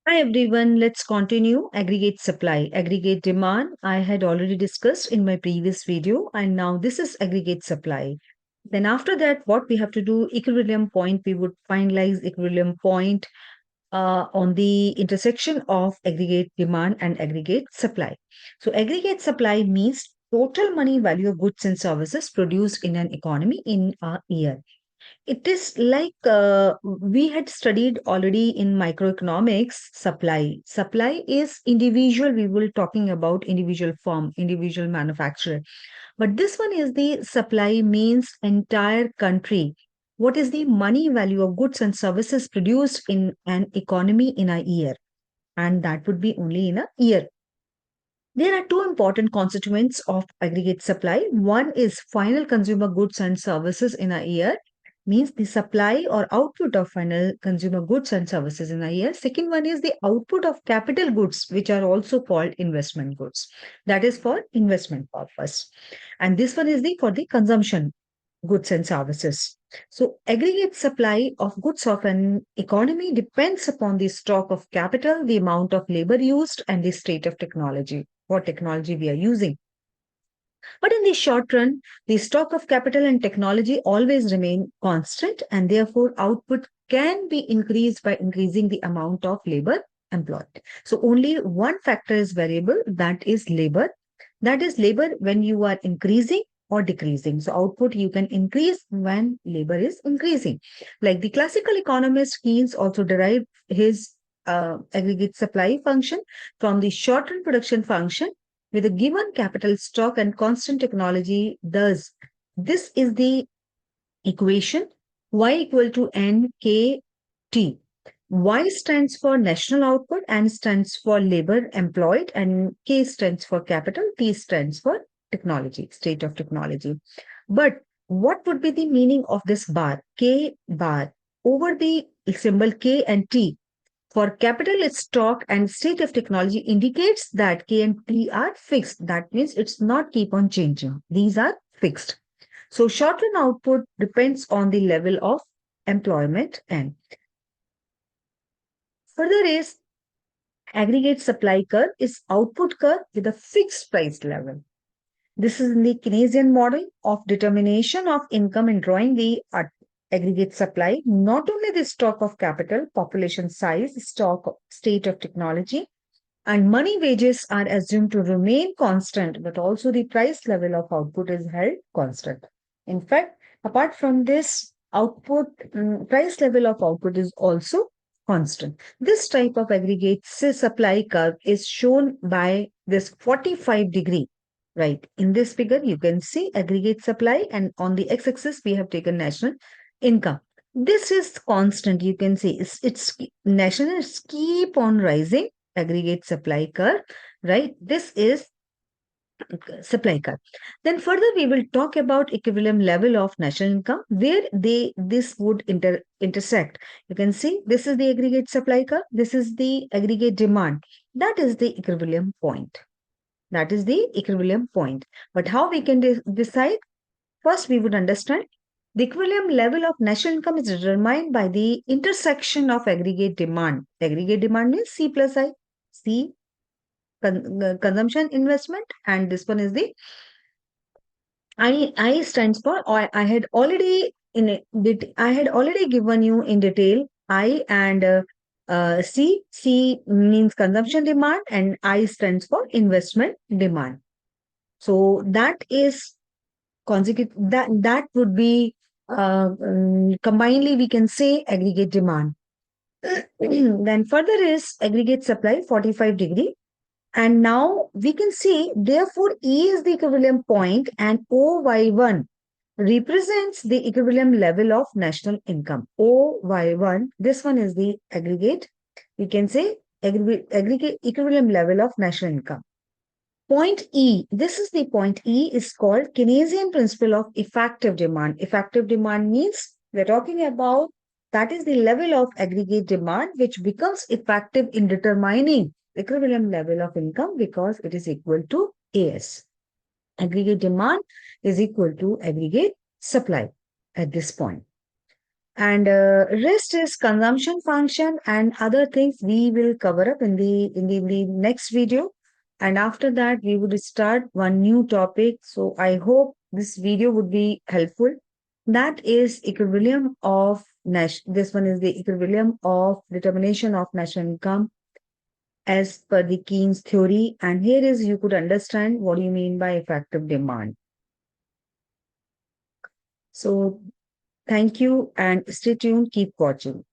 Hi everyone, let's continue aggregate supply. Aggregate demand I had already discussed in my previous video, and now this is aggregate supply. Then after that, what we have to do, equilibrium point, we would finalize equilibrium point on the intersection of aggregate demand and aggregate supply. So aggregate supply means total money value of goods and services produced in an economy in a year. It is like we had studied already in microeconomics supply. Supply is individual. We will talking about individual firm, individual manufacturer. But this one is the supply means entire country. What is the money value of goods and services produced in an economy in a year? And that would be only in a year. There are two important constituents of aggregate supply. One is final consumer goods and services in a year, means the supply or output of final consumer goods and services in a year. Second one is the output of capital goods, which are also called investment goods. That is for investment purpose. And this one is the for the consumption goods and services. So, aggregate supply of goods of an economy depends upon the stock of capital, the amount of labor used, and the state of technology, what technology we are using. But in the short run, the stock of capital and technology always remain constant, and therefore output can be increased by increasing the amount of labor employed. So, only one factor is variable, that is labor. That is labor when you are increasing or decreasing. So, output you can increase when labor is increasing. Like the classical economist Keynes also derived his aggregate supply function from the short run production function with a given capital stock and constant technology. Thus, this is the equation y equal to nkt. Y stands for national output, N stands for labor employed, and K stands for capital, T stands for technology, state of technology. But what would be the meaning of this bar, K bar, over the symbol K and T? For capital, its stock and state of technology indicates that K and T are fixed. That means it's not keep on changing. These are fixed. So short-run output depends on the level of employment and further is aggregate supply curve is output curve with a fixed price level. This is in the Keynesian model of determination of income in drawing the aggregate supply, not only the stock of capital, population size, stock, state of technology, and money wages are assumed to remain constant, but also the price level of output is held constant. In fact, apart from this, output price level of output is also constant. This type of aggregate supply curve is shown by this 45-degree. Right. In this figure, you can see aggregate supply, and on the x-axis, we have taken national income. This is constant. You can see it's nationals keep on rising. Aggregate supply curve, right? This is supply curve. Then further, we will talk about equivalent level of national income, where this would intersect. You can see this is the aggregate supply curve. This is the aggregate demand. That is the equilibrium point. That is the equilibrium point. But how we can decide? First, we would understand the equilibrium level of national income is determined by the intersection of aggregate demand. Aggregate demand means C plus I. C, consumption investment, and this one is the I stands for, or I had already I had already given you in detail I and C. C means consumption demand, and I stands for investment demand. So that is consecutive. That would be combinedly we can say aggregate demand. Then further is aggregate supply 45-degree. And now we can see, therefore, E is the equilibrium point and OY1 represents the equilibrium level of national income. OY1, this one is the aggregate, we can say aggregate equilibrium level of national income. Point E, this is the point E is called Keynesian principle of effective demand. Effective demand means we're talking about that is the level of aggregate demand which becomes effective in determining equilibrium level of income because it is equal to AS. Aggregate demand is equal to aggregate supply at this point. And rest is consumption function and other things we will cover up in the next video. And after that, we would start one new topic. So I hope this video would be helpful. That is equilibrium of this one is the equilibrium of determination of national income as per the Keynes theory. And here is you could understand what do you mean by effective demand. So thank you and stay tuned. Keep watching.